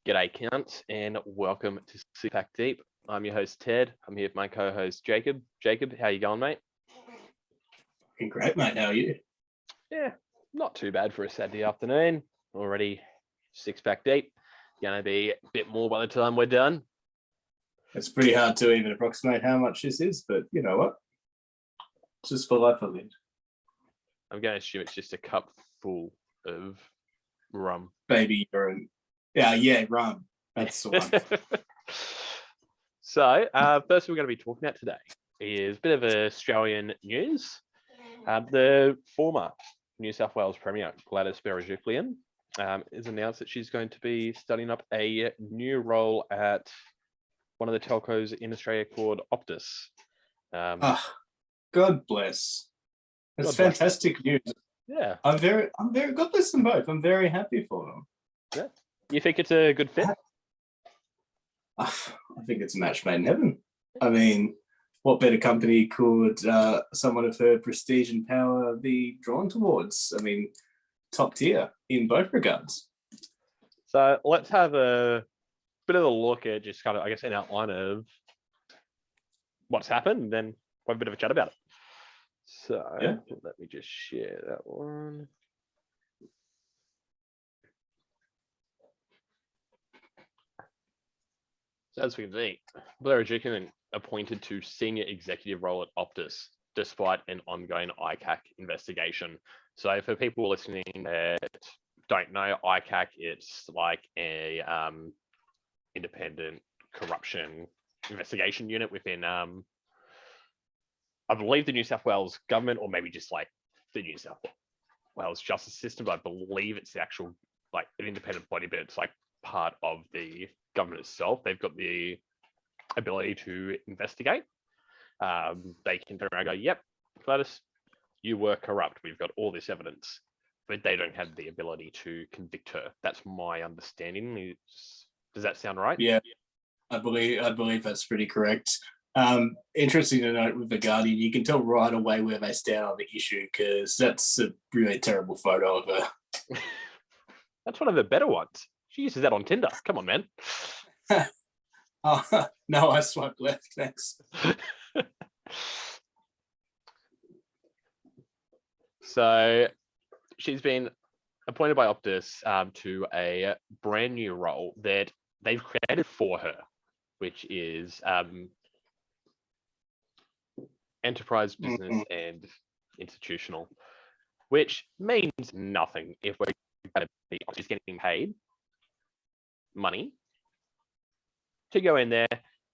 G'day, cunts, and welcome to ICAC Deep. I'm your host, Ted. I'm here with my co-host, Jacob. Jacob, how you going, mate? Great, mate. How are you? Yeah, not too bad for a Saturday afternoon. Already six-pack deep. Gonna be a bit more by the time we're done. It's pretty hard to even approximate how much this is, but you know what? It's just for life, I think. I'm going to assume it's just a cup full of rum. Baby urine. Yeah, rum. That's the one. So, first we're going to be talking about today is a bit of Australian news. The former New South Wales Premier, Gladys Berejiklian, has announced that she's going to be starting up a new role at one of the telcos in Australia called Optus. God bless. That's fantastic news. Yeah. I'm very God bless them both. I'm very happy for them. Yeah. You think it's a good fit? I think it's a match made in heaven. I mean, what better company could someone of her prestige and power be drawn towards? I mean, top tier in both regards. So let's have a bit of a look at just kind of, I guess, an outline of what's happened, and then we'll have a bit of a chat about it. So yeah. Let me just share that one. So as we can see, Berejiklian appointed to senior executive role at Optus, despite an ongoing ICAC investigation. So for people listening that don't know, ICAC, it's like a independent corruption investigation unit within, I believe, the New South Wales government, or maybe just like the New South Wales justice system. But I believe it's the actual, like, an independent body, but it's like part of the government itself. They've got the ability to investigate. They can turn around and go, yep, Gladys, you were corrupt. We've got all this evidence. But they don't have the ability to convict her. That's my understanding. Does that sound right? Yeah, I believe that's pretty correct. Interesting to note with The Guardian, you can tell right away where they stand on the issue, because that's a really terrible photo of her. That's one of the better ones. She uses that on Tinder. Come on, man. Oh, no, I swiped left. Thanks. So she's been appointed by Optus to a brand new role that they've created for her, which is enterprise, business, and institutional, which means nothing if we're going to be just getting paid money to go in there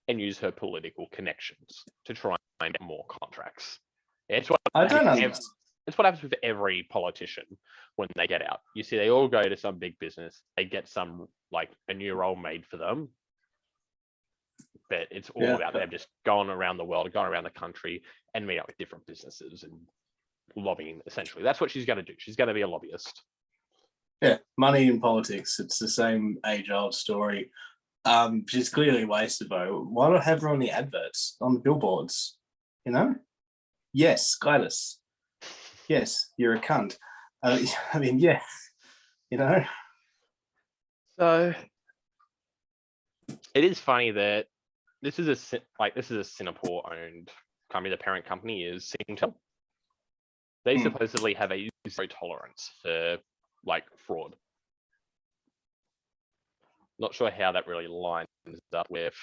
and use her political connections to try and get more contracts. It's what it's what happens with every politician when they get out. You see, they all go to some big business, they get some, like, a new role made for them, but it's all about them just going around the world, going around the country, and meet up with different businesses and lobbying. Essentially, that's what she's going to do. She's going to be a lobbyist. Yeah, money in politics. It's the same age-old story. She's clearly wasted, though. Why not have her on the adverts, on the billboards? You know? Yes, Gladys. Yes, you're a cunt. I mean, yeah, you know? So it is funny that this is a Singapore-owned company. The parent company is Telco. They supposedly have a zero tolerance for, like, fraud. Not sure how that really lines up with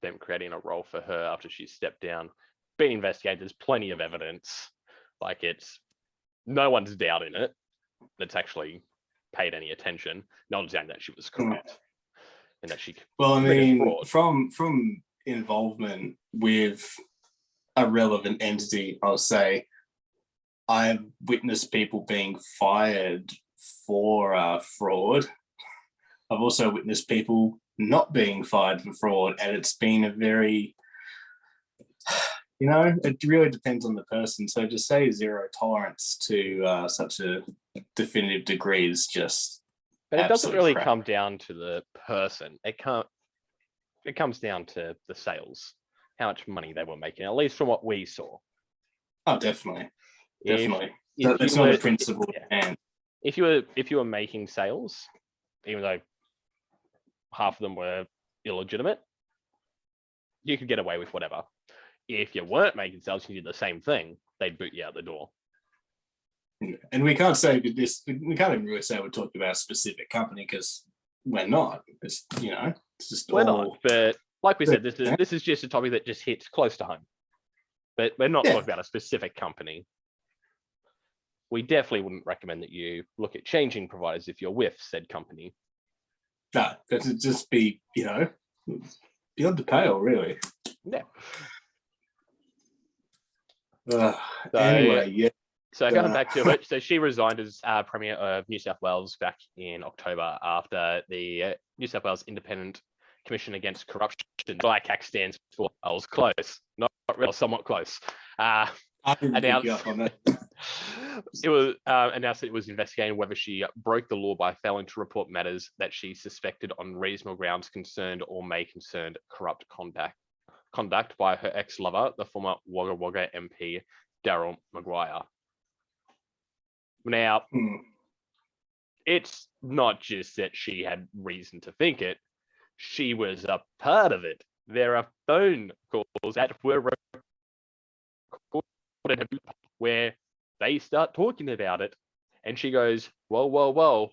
them creating a role for her after she stepped down. Being investigated, there's plenty of evidence. Like, it's no one's doubting it. That's actually paid any attention. No one's doubting that she was corrupt and that she. Well, I mean, from involvement with a relevant entity, I'll say, I've witnessed people being fired for fraud. I've also witnessed people not being fired for fraud, and it's been a very, it really depends on the person. So to say zero tolerance to such a definitive degree is just. But it doesn't really come down to the person. It comes down to the sales, how much money they were making, at least from what we saw. Oh, definitely. That's not a principle. If you were making sales, even though half of them were illegitimate, you could get away with whatever. If you weren't making sales and you did the same thing, they'd boot you out the door. And we can't say this. We can't even really say we're talking about a specific company because we're not. It's it's just we're not. But like we said, this is just a topic that just hits close to home. But we're not talking about a specific company. We definitely wouldn't recommend that you look at changing providers if you're with said company. No, that would just be beyond the pale, really. Yeah. Anyway, yeah. So going back to it, so she resigned as Premier of New South Wales back in October after the New South Wales Independent Commission Against Corruption. ICAC stands for I was close, not real, somewhat close. I didn't pick you up on that. It was announced that it was investigating whether she broke the law by failing to report matters that she suspected on reasonable grounds concerned or may concern corrupt conduct by her ex-lover, the former Wagga Wagga MP, Daryl Maguire. Now, it's not just that she had reason to think it, she was a part of it. There are phone calls that were recorded where they start talking about it, and she goes, whoa,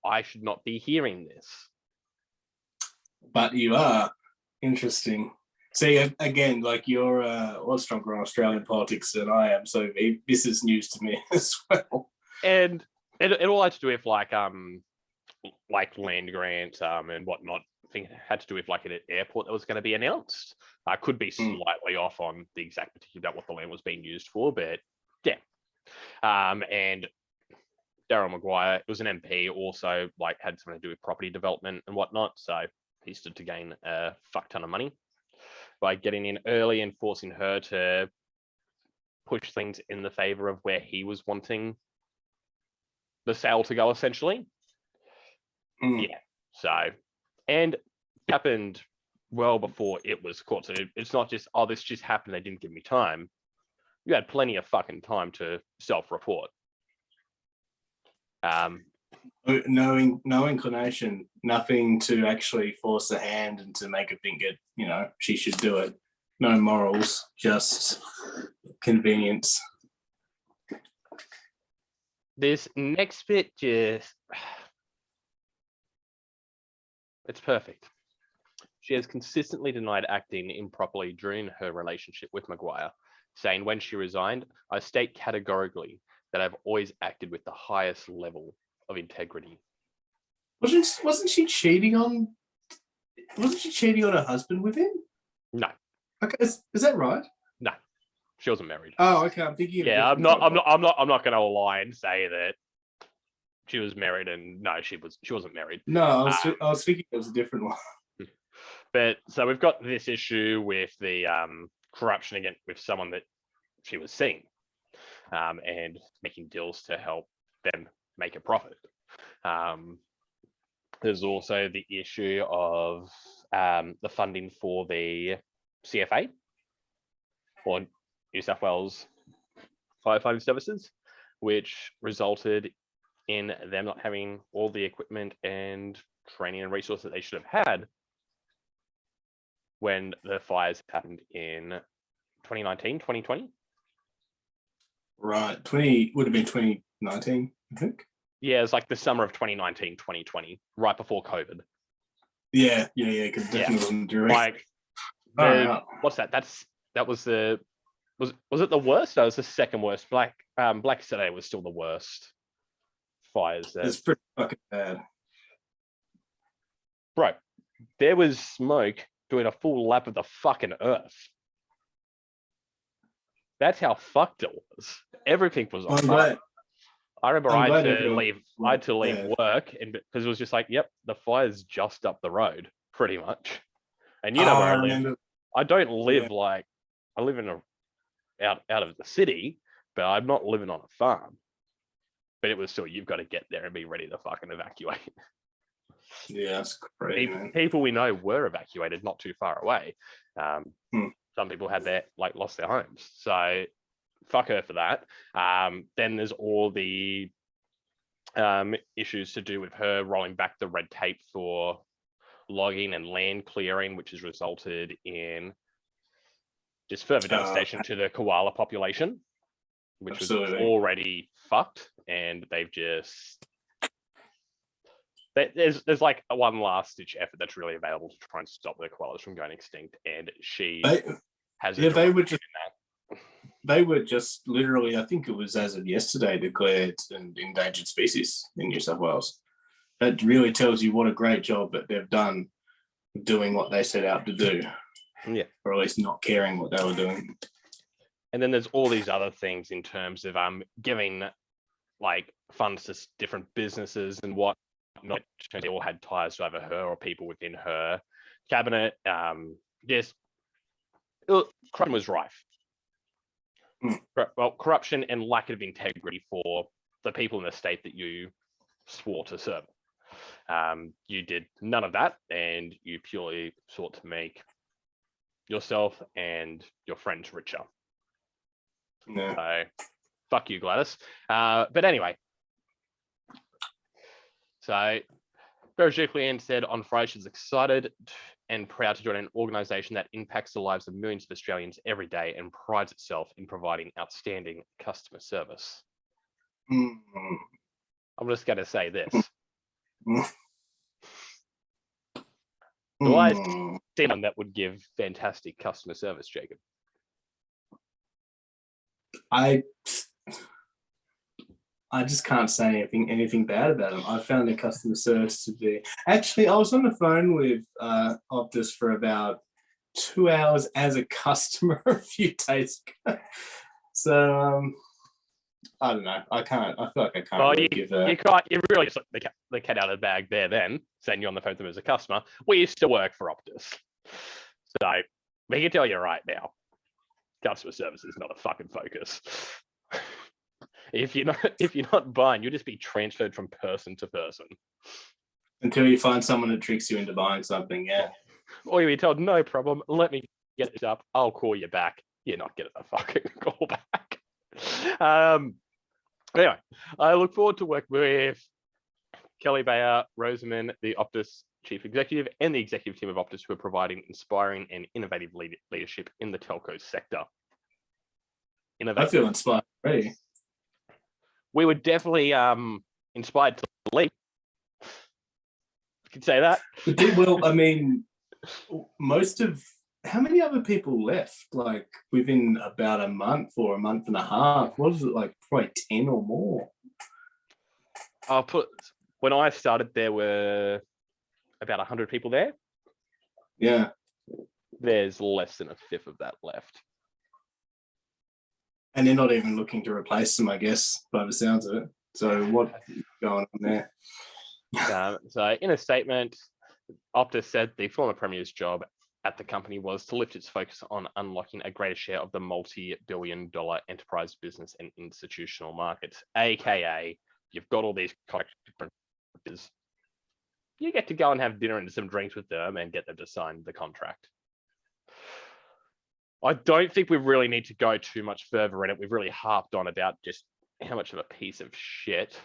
I should not be hearing this. But you are. Interesting. See, again, like you're a lot stronger on Australian politics than I am, so this is news to me as well. And it all had to do with like land grants and whatnot. I think it had to do with like an airport that was going to be announced. I could be slightly off on the exact particular about what the land was being used for, but yeah. And Daryl Maguire was an MP, also like had something to do with property development and whatnot, so he stood to gain a fuck ton of money by getting in early and forcing her to push things in the favor of where he was wanting the sale to go, essentially. Yeah. So, and it happened well before it was caught. So it's not just, oh, this just happened, they didn't give me time. You had plenty of fucking time to self-report. No inclination, nothing to actually force the hand and to make her think it, she should do it. No morals, just convenience. This next bit just, it's perfect. She has consistently denied acting improperly during her relationship with Maguire, saying when she resigned, I state categorically that I've always acted with the highest level of integrity. Wasn't she cheating on her husband with him? No. Okay, is that right? No, she wasn't married. Oh, okay. I'm thinking. Yeah, I'm not going to lie and say that she was married, and no, she wasn't married. No, I was thinking it was a different one. But so we've got this issue with the corruption again with someone that she was seeing, and making deals to help them make a profit. There's also the issue of the funding for the CFA, or New South Wales Firefighting Services, which resulted in them not having all the equipment and training and resources that they should have had when the fires happened in 2019, 2020. Right, would have been 2019, I think. Yeah, it's like the summer of 2019, 2020, right before COVID. Yeah, because definitely wasn't during. Like, what's that? That was the was it the worst? That was the second worst. Black Saturday was still the worst fires. It's pretty fucking bad, bro. There was smoke doing a full lap of the fucking earth. That's how fucked it was. Everything was on fire. I remember I had to leave work, and because it was just like, yep, the fire's just up the road, pretty much. And you know where I live. I don't live like, I live in out of the city, but I'm not living on a farm. But it was still, you've got to get there and be ready to fucking evacuate. Yeah, that's crazy. People we know were evacuated not too far away. Some people had lost their homes. So fuck her for that. Then there's all the issues to do with her rolling back the red tape for logging and land clearing, which has resulted in just further devastation to the koala population, which absolutely. was already fucked, and they've just there's like a one last ditch effort that's really available to try and stop the koalas from going extinct, and she has a they were just literally, I think it was as of yesterday, declared an endangered species in New South Wales. That really tells you what a great job that they've done doing what they set out to do. Yeah. Or at least not caring what they were doing. And then there's all these other things in terms of giving like funds to different businesses and what not. They all had ties to either her or people within her cabinet. Crime was rife. Well, corruption and lack of integrity for the people in the state that you swore to serve. You did none of that, and you purely sought to make yourself and your friends richer. No. So, fuck you, Gladys. But anyway, so Berejiklian said on Friday she's excited and proud to join an organisation that impacts the lives of millions of Australians every day and prides itself in providing outstanding customer service. I'm just going to say this. Do I see someone that would give fantastic customer service, Jacob? I just can't say anything bad about them. I found their customer service to be... Actually, I was on the phone with Optus for about 2 hours as a customer a few days ago. So, I don't know. I feel like I can't really give a... You really just let the cat out of the bag there then, saying you're on the phone with them as a customer. We used to work for Optus. So, we can tell you right now, customer service is not a fucking focus. If you're not buying, you'll just be transferred from person to person. Until you find someone that tricks you into buying something, yeah. Or you'll be told, no problem, let me get this up, I'll call you back. You're not getting a fucking call back. Anyway, I look forward to work with Kelly Bayer, Rosamond, the Optus Chief Executive, and the executive team of Optus, who are providing inspiring and innovative leadership in the telco sector. I feel inspired already. We were definitely inspired to leave. You could say that. Well, I mean, how many other people left? Like within about a month or a month and a half? What was it, like probably 10 or more? When I started, there were about 100 people there. Yeah. There's less than a fifth of that left. And they're not even looking to replace them, I guess, by the sounds of it. So what's going on there? So in a statement, Optus said the former Premier's job at the company was to lift its focus on unlocking a greater share of the multi-billion-dollar enterprise business and institutional markets, aka you've got all these contractors. You get to go and have dinner and some drinks with them and get them to sign the contract. I don't think we really need to go too much further in it. We've really harped on about just how much of a piece of shit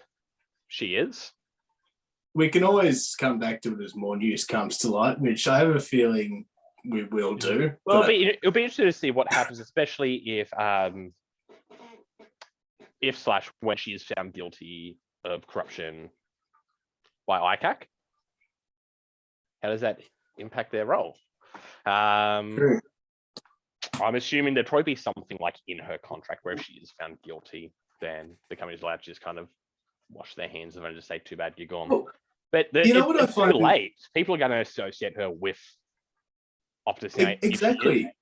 she is. We can always come back to it as more news comes to light, which I have a feeling we will do. Well, it'll be interesting to see what happens, especially if when she is found guilty of corruption by ICAC. How does that impact their role? True. I'm assuming there'd probably be something like in her contract where if she is found guilty, then the company's allowed to just kind of wash their hands of it and just say, too bad, you're gone. Well, but it's too late. People are going to associate her with Optus. Exactly.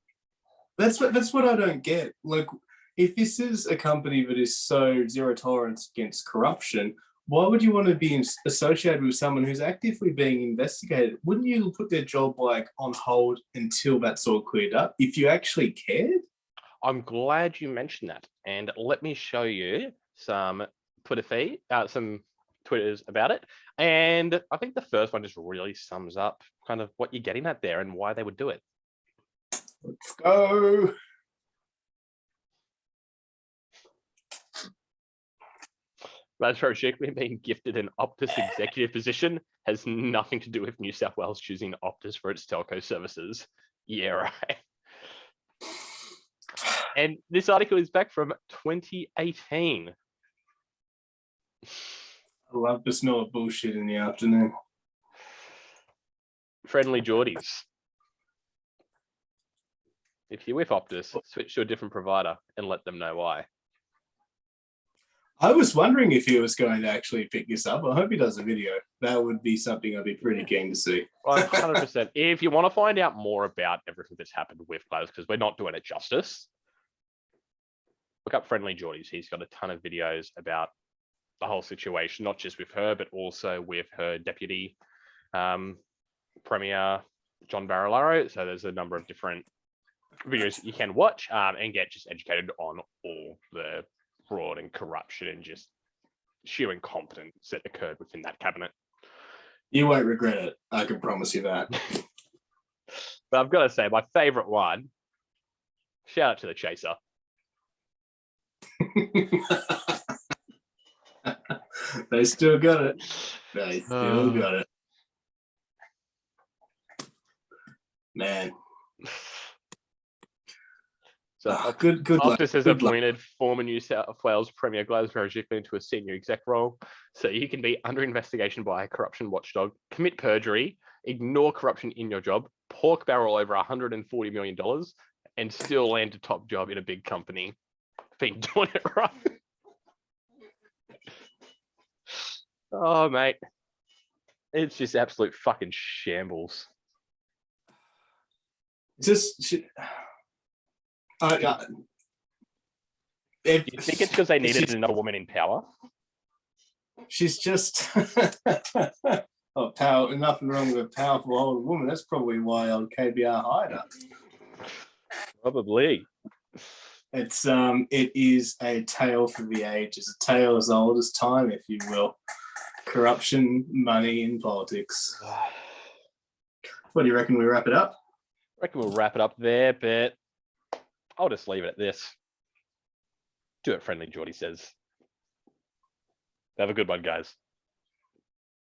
That's what I don't get. Like, if this is a company that is so zero tolerance against corruption, why would you want to be associated with someone who's actively being investigated? Wouldn't you put their job like on hold until that's all cleared up if you actually cared? I'm glad you mentioned that, and let me show you some Twitter some Twitters about it. And I think the first one just really sums up kind of what you're getting at there and why they would do it. Let's go. Gladys Berejiklian being gifted an Optus executive position has nothing to do with New South Wales choosing Optus for its telco services. Yeah, right. And this article is back from 2018. I love the smell of bullshit in the afternoon. Friendly Geordies. If you're with Optus, switch to a different provider and let them know why. I was wondering if he was going to actually pick this up. I hope he does a video. That would be something I'd be pretty keen to see. 100%. If you want to find out more about everything that's happened with Gladys, because we're not doing it justice, look up Friendly Geordies. He's got a ton of videos about the whole situation, not just with her, but also with her deputy Premier, John Barilaro. So there's a number of different videos that you can watch and get just educated on all the fraud and corruption and just sheer incompetence that occurred within that cabinet. You won't regret it. I can promise you that. But I've got to say, my favorite one, shout out to the Chaser. They still got it. They still got it. Man. So good Optus has good appointed former New South Wales Premier Gladys Berejiklian to a senior exec role, so you can be under investigation by a corruption watchdog, commit perjury, ignore corruption in your job, pork barrel over $140 million, and still land a top job in a big company. Been doing it right. Oh, mate. It's just absolute fucking shambles. Just... Do you think it's because they needed another woman in power? She's just oh, power. Nothing wrong with a powerful older woman. That's probably why old KBR hired her. Probably. It is a tale for the ages, a tale as old as time, if you will. Corruption, money, and politics. What do you reckon we wrap it up? I reckon we'll wrap it up there, but I'll just leave it at this. Do it, Friendly Geordie says. Have a good one, guys.